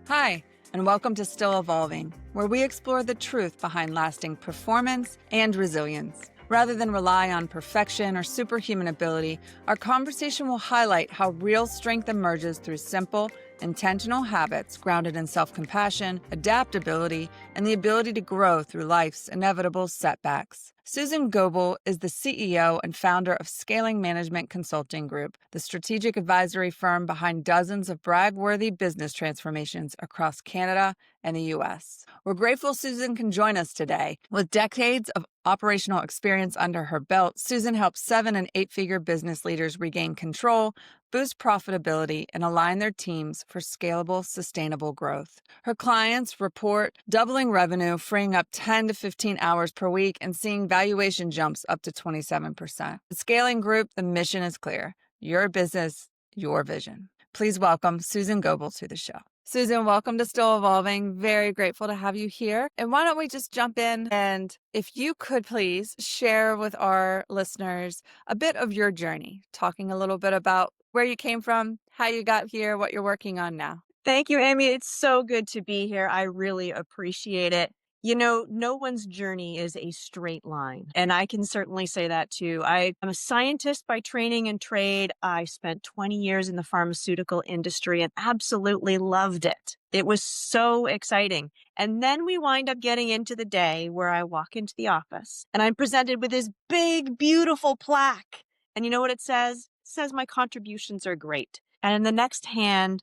Hi, and welcome to Still Evolving, where we explore the truth behind lasting performance and resilience. Rather than rely on perfection or superhuman ability, our conversation will highlight how real strength emerges through simple, intentional habits grounded in self-compassion, adaptability, and the ability to grow through life's inevitable setbacks. Susan Goebel is the CEO and founder of Scaling Management Consulting Group, the strategic advisory firm behind dozens of brag-worthy business transformations across Canada and the U.S. We're grateful Susan can join us today. With decades of operational experience under her belt, Susan helps 7- and 8-figure business leaders regain control, boost profitability, and align their teams for scalable, sustainable growth. Her clients report doubling revenue, freeing up 10 to 15 hours per week, and seeing valuation jumps up to 27%. The Scaling Group, the mission is clear. Your business, your vision. Please welcome Susan Goebel to the show. Susan, welcome to Still Evolving. Very grateful to have you here. And why don't we just jump in, and if you could please share with our listeners a bit of your journey, talking a little bit about where you came from, how you got here, what you're working on now. Thank you, Amy. It's so good to be here. I really appreciate it. You know, no one's journey is a straight line, and I can certainly say that too. I'm a scientist by training and trade. I spent 20 years in the pharmaceutical industry and absolutely loved it. It was so exciting. And then we wind up getting into the day where I walk into the office and I'm presented with this big, beautiful plaque. And you know what it says? It says my contributions are great. And in the next hand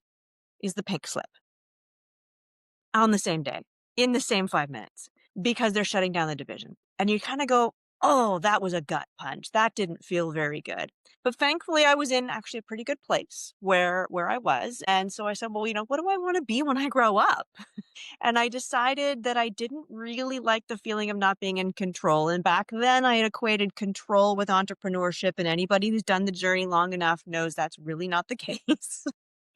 is the pink slip on the same day, in the same 5 minutes, because they're shutting down the division. And you kind of go, oh, that was a gut punch. That didn't feel very good. But thankfully, I was in actually a pretty good place where I was. And so I said, well, what do I want to be when I grow up? And I decided that I didn't really like the feeling of not being in control. And back then I had equated control with entrepreneurship. And anybody who's done the journey long enough knows that's really not the case.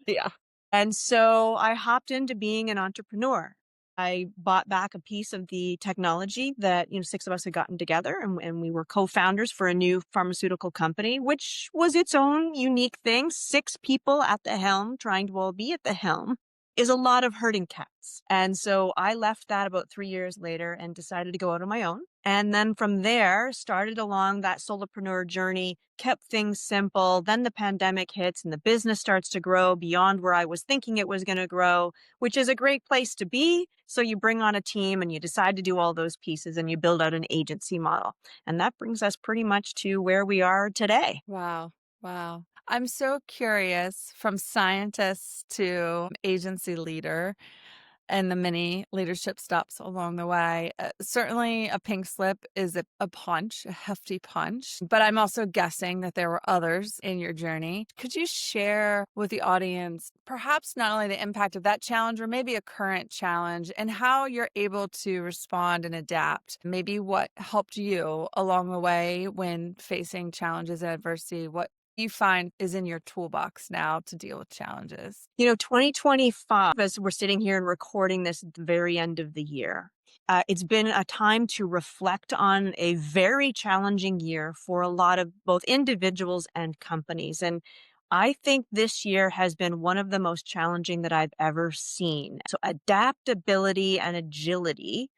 Yeah. And so I hopped into being an entrepreneur. I bought back a piece of the technology that, 6 of us had gotten together, and we were co-founders for a new pharmaceutical company, which was its own unique thing. 6 people at the helm trying to all be at the helm is a lot of herding cats. And so I left that about 3 years later and decided to go out on my own. And then from there, started along that solopreneur journey, kept things simple. Then the pandemic hits and the business starts to grow beyond where I was thinking it was going to grow, which is a great place to be. So you bring on a team and you decide to do all those pieces and you build out an agency model. And that brings us pretty much to where we are today. Wow. Wow. I'm so curious, from scientist to agency leader and the many leadership stops along the way. Certainly a pink slip is a punch, a hefty punch, but I'm also guessing that there were others in your journey. Could you share with the audience perhaps not only the impact of that challenge or maybe a current challenge and how you're able to respond and adapt? Maybe what helped you along the way when facing challenges and adversity, what you find is in your toolbox now to deal with challenges? 2025, as we're sitting here and recording this at the very end of the year, it's been a time to reflect on a very challenging year for a lot of both individuals and companies. And I think this year has been one of the most challenging that I've ever seen. So adaptability and agility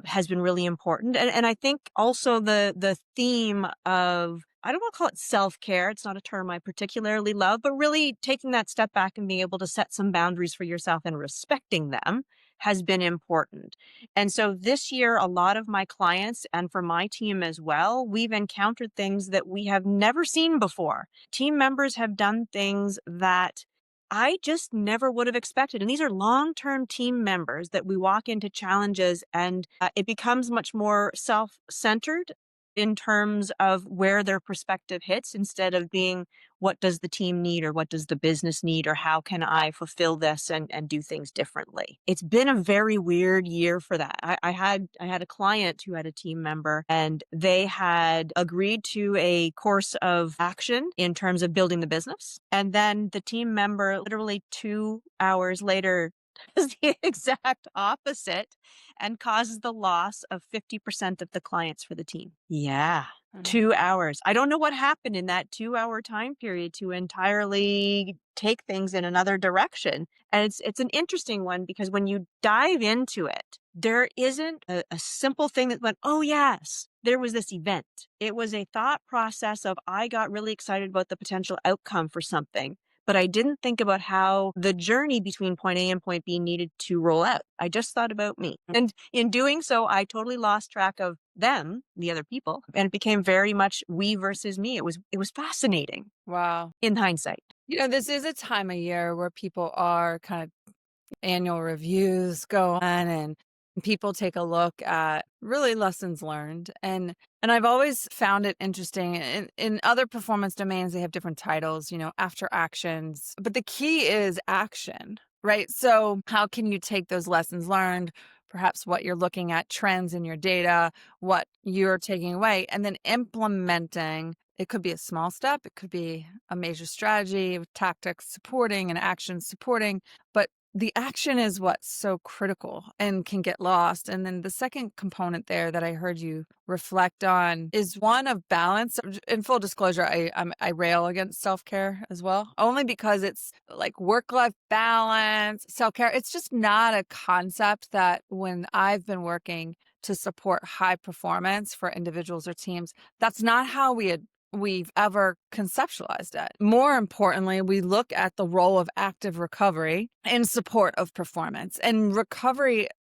has been really important. And I think also the theme of, I don't want to call it self-care. It's not a term I particularly love, but really taking that step back and being able to set some boundaries for yourself and respecting them has been important. And so this year, a lot of my clients and for my team as well, we've encountered things that we have never seen before. Team members have done things that I just never would have expected. And these are long-term team members that we walk into challenges and it becomes much more self-centered in terms of where their perspective hits instead of being what does the team need or what does the business need or how can I fulfill this and do things differently. It's been a very weird year for that. I had a client who had a team member and they had agreed to a course of action in terms of building the business. And then the team member literally 2 hours later does the exact opposite and causes the loss of 50% of the clients for the team. Yeah. Mhm. 2 hours. I don't know what happened in that 2 hour time period to entirely take things in another direction. And it's an interesting one because when you dive into it, there isn't a simple thing that went, oh, yes, there was this event. It was a thought process of I got really excited about the potential outcome for something. But I didn't think about how the journey between point A and point B needed to roll out. I just thought about me. And in doing so, I totally lost track of them, the other people, and it became very much we versus me. It was fascinating Wow. in hindsight. This is a time of year where people are kind of annual reviews go on and people take a look at really lessons learned. And I've always found it interesting in other performance domains, they have different titles, after actions, but the key is action, right? So how can you take those lessons learned, perhaps what you're looking at, trends in your data, what you're taking away, and then implementing. It could be a small step, it could be a major strategy, tactics supporting and action supporting, but the action is what's so critical and can get lost. And then the second component there that I heard you reflect on is one of balance. In full disclosure, I rail against self-care as well, only because it's like work-life balance, self-care. It's just not a concept that when I've been working to support high performance for individuals or teams, that's not how we've ever conceptualized it. More importantly, we look at the role of active recovery in support of performance. And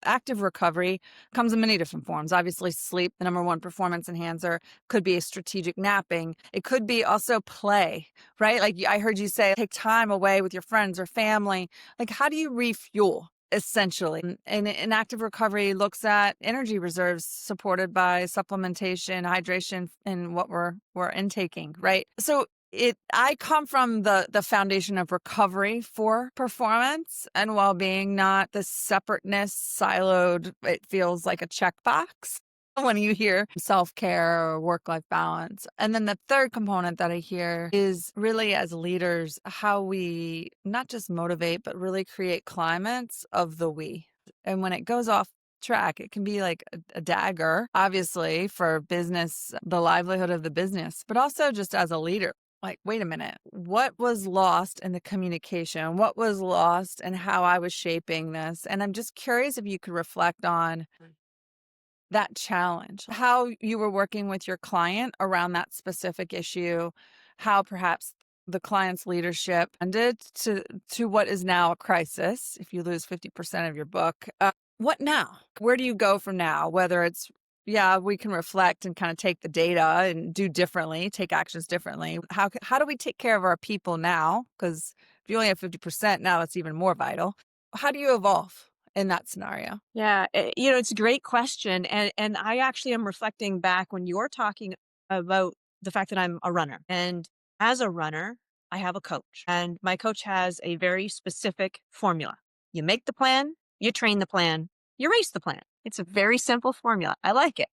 active recovery comes in many different forms. Obviously, sleep, the number one performance enhancer, could be a strategic napping. It could be also play, right? Like I heard you say, take time away with your friends or family. Like, how do you refuel? Essentially. And active recovery looks at energy reserves supported by supplementation, hydration, and what we're intaking, right? So I come from the foundation of recovery for performance and well-being, not the separateness, siloed. It feels like a checkbox when you hear self-care or work-life balance. And then the third component that I hear is really as leaders, how we not just motivate, but really create climates of the we. And when it goes off track, it can be like a dagger, obviously, for business, the livelihood of the business, but also just as a leader. Like, wait a minute, what was lost in the communication? What was lost in how I was shaping this? And I'm just curious if you could reflect on that challenge, how you were working with your client around that specific issue, how perhaps the client's leadership ended to what is now a crisis. If you lose 50% of your book, what now? Where do you go from now? Whether it's, yeah, we can reflect and kind of take the data and do differently, take actions differently. How do we take care of our people now? Because if you only have 50% now, that's even more vital. How do you evolve in that scenario? Yeah, it's a great question, and I actually am reflecting back when you're talking about the fact that I'm a runner, and as a runner, I have a coach, and my coach has a very specific formula. You make the plan, you train the plan, you race the plan. It's a very simple formula. I like it.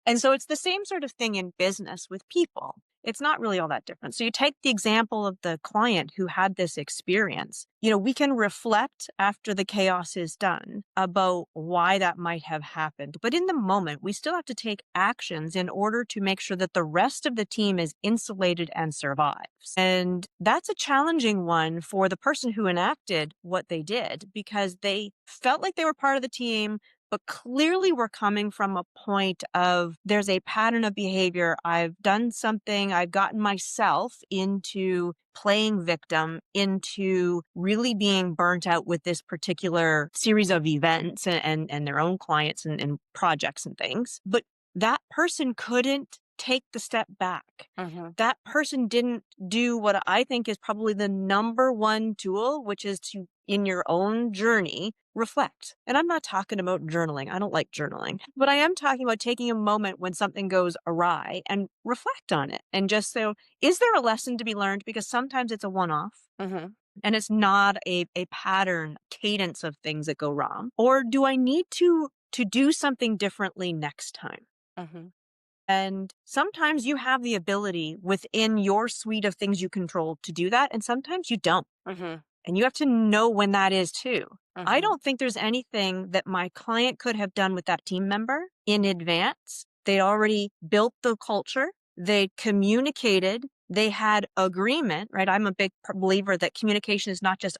And so it's the same sort of thing in business with people. It's not really all that different. So you take the example of the client who had this experience. We can reflect after the chaos is done about why that might have happened. But in the moment, we still have to take actions in order to make sure that the rest of the team is insulated and survives. And that's a challenging one for the person who enacted what they did because they felt like they were part of the team, but clearly we're coming from a point of there's a pattern of behavior. I've done something. I've gotten myself into playing victim, into really being burnt out with this particular series of events and their own clients and projects and things. But that person couldn't take the step back. That person didn't do what I think is probably the number one tool, which is to, in your own journey, reflect. And I'm not talking about journaling. I don't like journaling, but I am talking about taking a moment when something goes awry and reflect on it and just say, is there a lesson to be learned? Because sometimes it's a one-off. And it's not a pattern, cadence of things that go wrong. Or do I need to do something differently next time? And sometimes you have the ability within your suite of things you control to do that. And sometimes you don't. And you have to know when that is too. I don't think there's anything that my client could have done with that team member in advance. They'd already built the culture. They communicated, they had agreement, right? I'm a big believer that communication is not just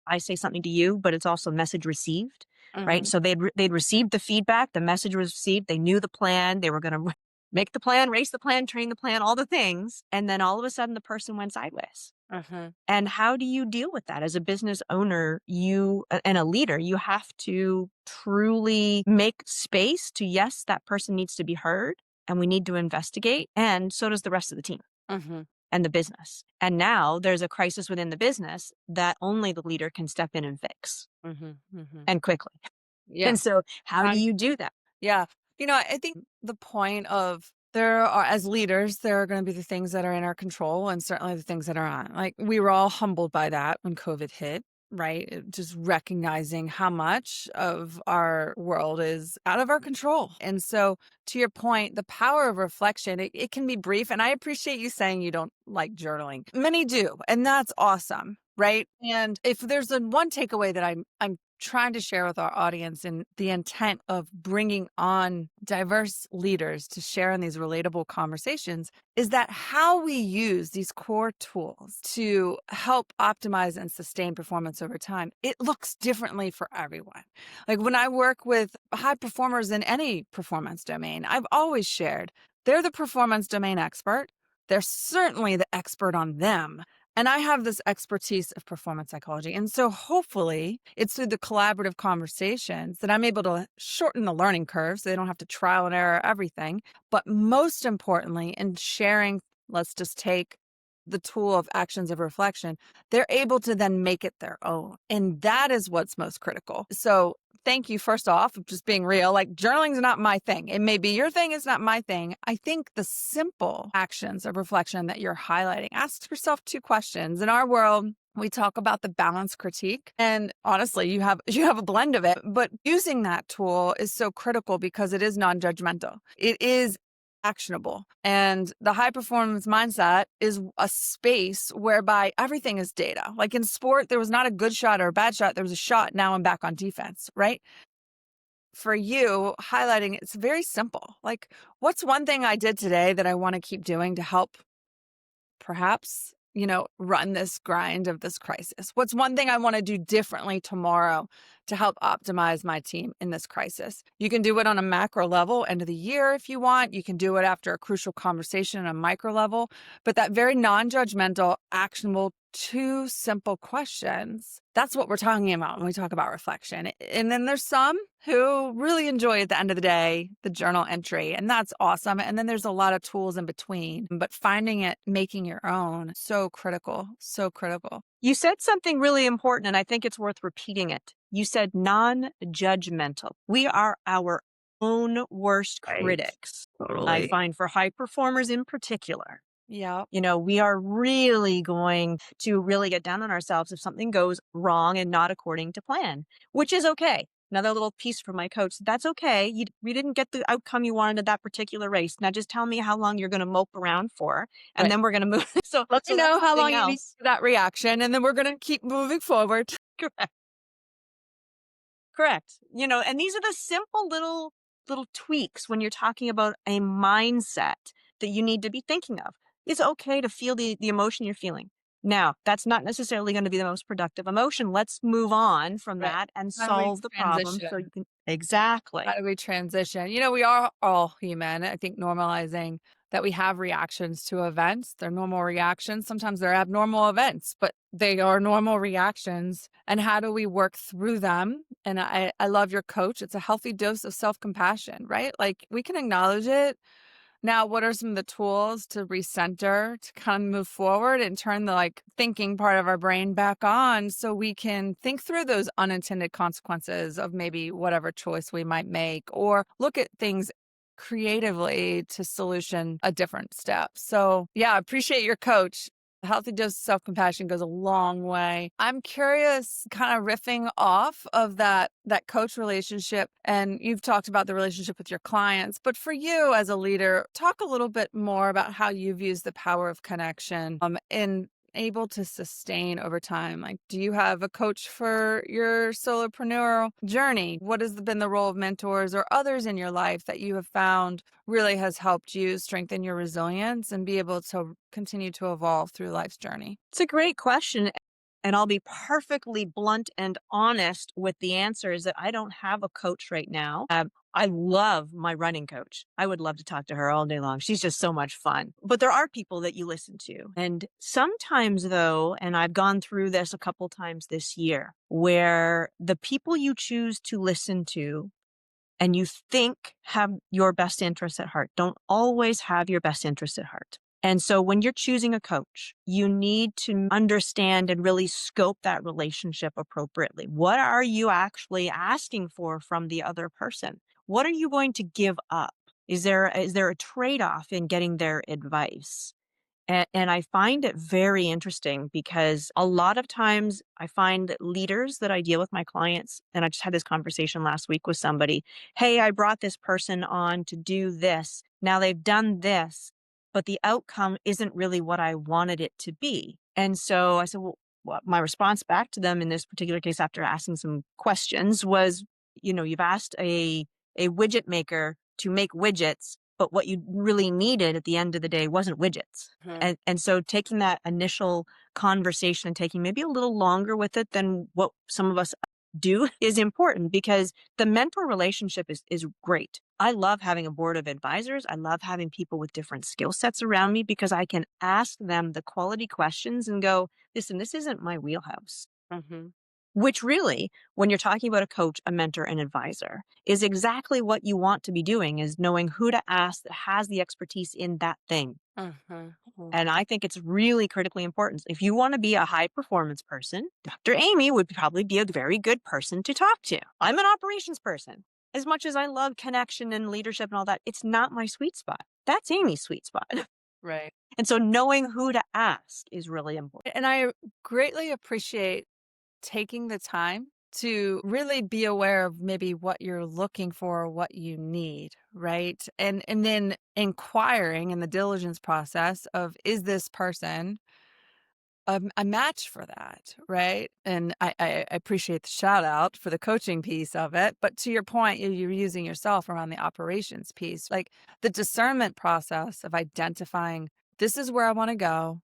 I say something to you, but it's also message received, right? Mhm. So they'd received the feedback, the message was received, they knew the plan, they were going to make the plan, race the plan, train the plan, all the things, and then all of a sudden the person went sideways. Mhm. And how do you deal with that as a business owner, and a leader? You have to truly make space to, yes, that person needs to be heard and we need to investigate. And so does the rest of the team Mhm. and the business. And now there's a crisis within the business that only the leader can step in and fix, Mhm. Mhm. and quickly. Yeah. And so how do Um, you do that? yeah. I think the point of there are, as leaders, there are going to be the things that are in our control and certainly the things that are not. Like we were all humbled by that when COVID hit, right? Just recognizing how much of our world is out of our control. And so, to your point, the power of reflection, it can be brief. And I appreciate you saying you don't like journaling. Many do. And that's awesome. Right. And if there's one takeaway that I'm trying to share with our audience and the intent of bringing on diverse leaders to share in these relatable conversations is that how we use these core tools to help optimize and sustain performance over time, it looks differently for everyone. Like when I work with high performers in any performance domain, I've always shared they're the performance domain expert. They're certainly the expert on them. And I have this expertise of performance psychology. And so hopefully it's through the collaborative conversations that I'm able to shorten the learning curve so they don't have to trial and error everything. But most importantly, in sharing, let's just take the tool of actions of reflection, they're able to then make it their own. And that is what's most critical. So thank you, first off, of just being real. Like journaling's not my thing. It may be your thing, it's not my thing. I think the simple actions of reflection that you're highlighting, ask yourself 2 questions. In our world, we talk about the balance critique. And honestly, you have a blend of it, but using that tool is so critical because it is non-judgmental. It is actionable. And the high performance mindset is a space whereby everything is data. Like in sport, there was not a good shot or a bad shot. There was a shot. Now I'm back on defense, right? For you, highlighting it's very simple. Like, what's one thing I did today that I want to keep doing to help perhaps, run this grind of this crisis? What's one thing I want to do differently tomorrow to help optimize my team in this crisis? You can do it on a macro level, end of the year if you want. You can do it after a crucial conversation on a micro level. But that very non-judgmental, actionable, 2 simple questions, that's what we're talking about when we talk about reflection. And then there's some who really enjoy at the end of the day the journal entry, and that's awesome. And then there's a lot of tools in between, but finding it, making your own, so critical, so critical. You said something really important, and I think it's worth repeating it. You said non-judgmental. We are our own worst Right. critics. I Totally. find for high performers in particular, Yeah. we are really going to really get down on ourselves if something goes wrong and not according to plan, which is okay. Another little piece from my coach. That's okay. We didn't get the outcome you wanted at that particular race. Now just tell me how long you're going to mope around for, and Right. then we're going to move. So, Let me so that's know how something long you need else. that reaction, and then we're going to keep moving forward. Correct. Correct. And these are the simple little tweaks when you're talking about a mindset that you need to be thinking of. It's okay to feel the emotion you're feeling. Now, that's not necessarily going to be the most productive emotion. Let's move on from Right. that and How do we solve the problem so transition? you can exactly. How do we transition? We are all human. I think normalizing that we have reactions to events. They're normal reactions. Sometimes they're abnormal events, but they are normal reactions. And how do we work through them? And I love your coach. It's a healthy dose of self-compassion, right? Like we can acknowledge it. Now, what are some of the tools to recenter, to kind of move forward and turn the thinking part of our brain back on so we can think through those unintended consequences of maybe whatever choice we might make or look at things creatively to solution a different step. So, yeah, I appreciate your coach. A healthy dose of self-compassion goes a long way. I'm curious, kind of riffing off of that coach relationship, and you've talked about the relationship with your clients, but for you as a leader, talk a little bit more about how you've used the power of connection in able to sustain over time? Like, do you have a coach for your solopreneur journey? What has been the role of mentors or others in your life that you have found really has helped you strengthen your resilience and be able to continue to evolve through life's journey? It's a great question. And I'll be perfectly blunt and honest with the answer is that I don't have a coach right now. I love my running coach. I would love to talk to her all day long. She's just so much fun. But there are people that you listen to. And sometimes, though, and I've gone through this a couple times this year, where the people you choose to listen to and you think have your best interests at heart don't always have your best interests at heart. And so when you're choosing a coach, you need to understand and really scope that relationship appropriately. What are you actually asking for from the other person? What are you going to give up? Is there a trade-off in getting their advice? And I find it very interesting because a lot of times I find that leaders that I deal with my clients, and I just had this conversation last week with somebody. Hey, I brought this person on to do this. Now they've done this, but the outcome isn't really what I wanted it to be. And so I said, well, my response back to them in this particular case, after asking some questions, was, you've asked a widget maker to make widgets, but what you really needed at the end of the day wasn't widgets. And so taking that initial conversation and taking maybe a little longer with it than what some of us do is important, because the mentor relationship is great. I love having a board of advisors. I love having people with different skill sets around me because I can ask them the quality questions and go, listen, this isn't my wheelhouse. Which really, when you're talking about a coach, a mentor, an advisor, is exactly what you want to be doing, is knowing who to ask that has the expertise in that thing. And I think it's really critically important. If you want to be a high performance person, Dr. Amy would probably be a very good person to talk to. I'm an operations person. As much as I love connection and leadership and all that, it's not my sweet spot. That's Amy's sweet spot. Right. And so knowing who to ask is really important. And I greatly appreciate taking the time to really be aware of maybe what you're looking for, what you need, right? And then inquiring in the diligence process of, is this person a match for that, right? And I appreciate the shout out for the coaching piece of it. But to your point, you're using yourself around the operations piece, like the discernment process of identifying, this is where I want to go.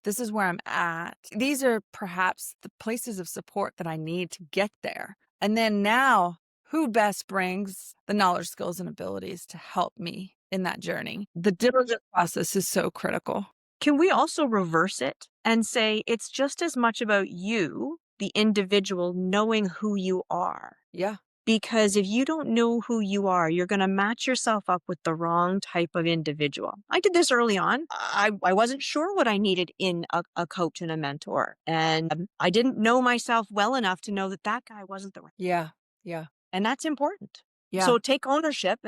This is where I'm at. These are perhaps the places of support that I need to get there. And then now, who best brings the knowledge, skills, and abilities to help me in that journey? The diligence process is so critical. Can we also reverse it and say it's just as much about you, the individual, knowing who you are? Yeah. Because if you don't know who you are, you're going to match yourself up with the wrong type of individual. I did this early on. I wasn't sure what I needed in a coach and a mentor. And I didn't know myself well enough to know that that guy wasn't the right. Yeah. Yeah. And that's important. Yeah. So take ownership.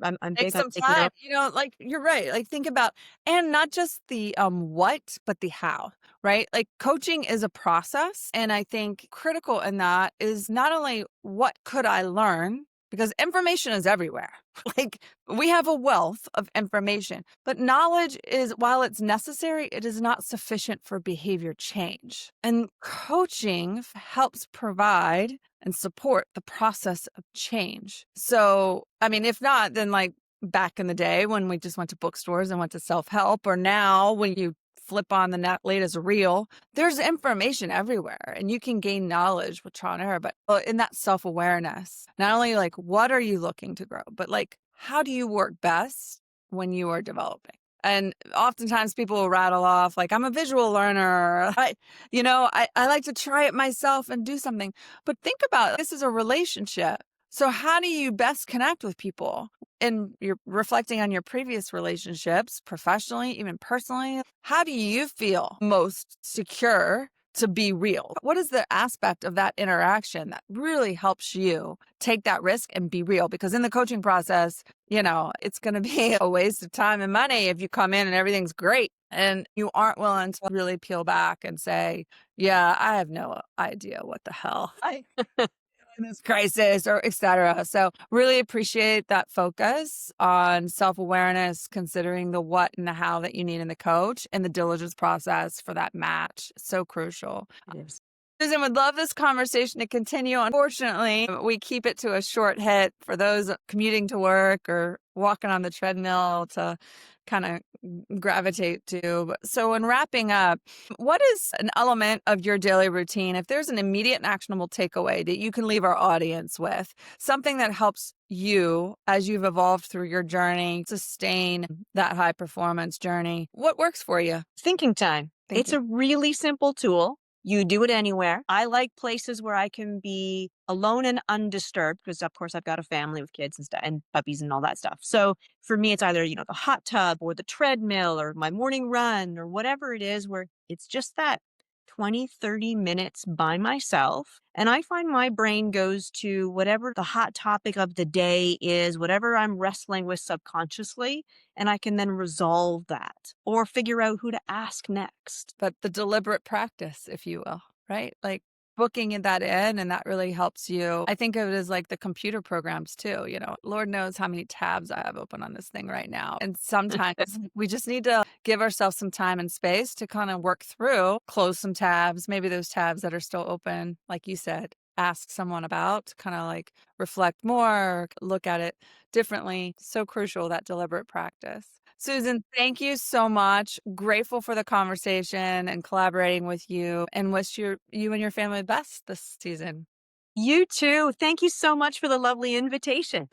I'm Take big on some taking time, like you're right. Like think about, and not just the what, but the how, right? Like coaching is a process. And I think critical in that is not only what could I learn, because information is everywhere. Like we have a wealth of information, but knowledge is, while it's necessary, it is not sufficient for behavior change. And coaching helps provide and support the process of change. So, I mean, if not, then like back in the day when we just went to bookstores and went to self-help, or now when you flip on the latest reel, there's information everywhere and you can gain knowledge with trial and error. But in that self-awareness, not only like what are you looking to grow, but like how do you work best when you are developing? And oftentimes people will rattle off like, I'm a visual learner. I like to try it myself and do something. But think about this is a relationship. So how do you best connect with people? And you're reflecting on your previous relationships, professionally, even personally. How do you feel most secure to be real? What is the aspect of that interaction that really helps you take that risk and be real? Because in the coaching process, it's going to be a waste of time and money if you come in and everything's great and you aren't willing to really peel back and say, yeah, I have no idea what the hell. in this crisis or et cetera. So really appreciate that focus on self-awareness, considering the what and the how that you need in the coach and the diligence process for that match. So crucial. It is. Susan, would love this conversation to continue. Unfortunately, we keep it to a short hit for those commuting to work or walking on the treadmill to kind of gravitate to. So, in wrapping up, what is an element of your daily routine, if there's an immediate and actionable takeaway that you can leave our audience with, something that helps you as you've evolved through your journey, sustain that high performance journey? What works for you? Thinking time. It's a really simple tool. You do it anywhere. I like places where I can be alone and undisturbed because, of course, I've got a family with kids and stuff and puppies and all that stuff. So for me, it's either, the hot tub or the treadmill or my morning run or whatever it is where it's just that 20, 30 minutes by myself. And I find my brain goes to whatever the hot topic of the day is, whatever I'm wrestling with subconsciously, and I can then resolve that or figure out who to ask next. But the deliberate practice, if you will, right? Like booking that in, and that really helps you. I think of it as like the computer programs too, Lord knows how many tabs I have open on this thing right now. And sometimes we just need to give ourselves some time and space to kind of work through, close some tabs, maybe those tabs that are still open, like you said, ask someone about, kind of like reflect more, look at it differently. So crucial, that deliberate practice. Susan, thank you so much. Grateful for the conversation and collaborating with you, and wish you and your family the best this season. You too. Thank you so much for the lovely invitation.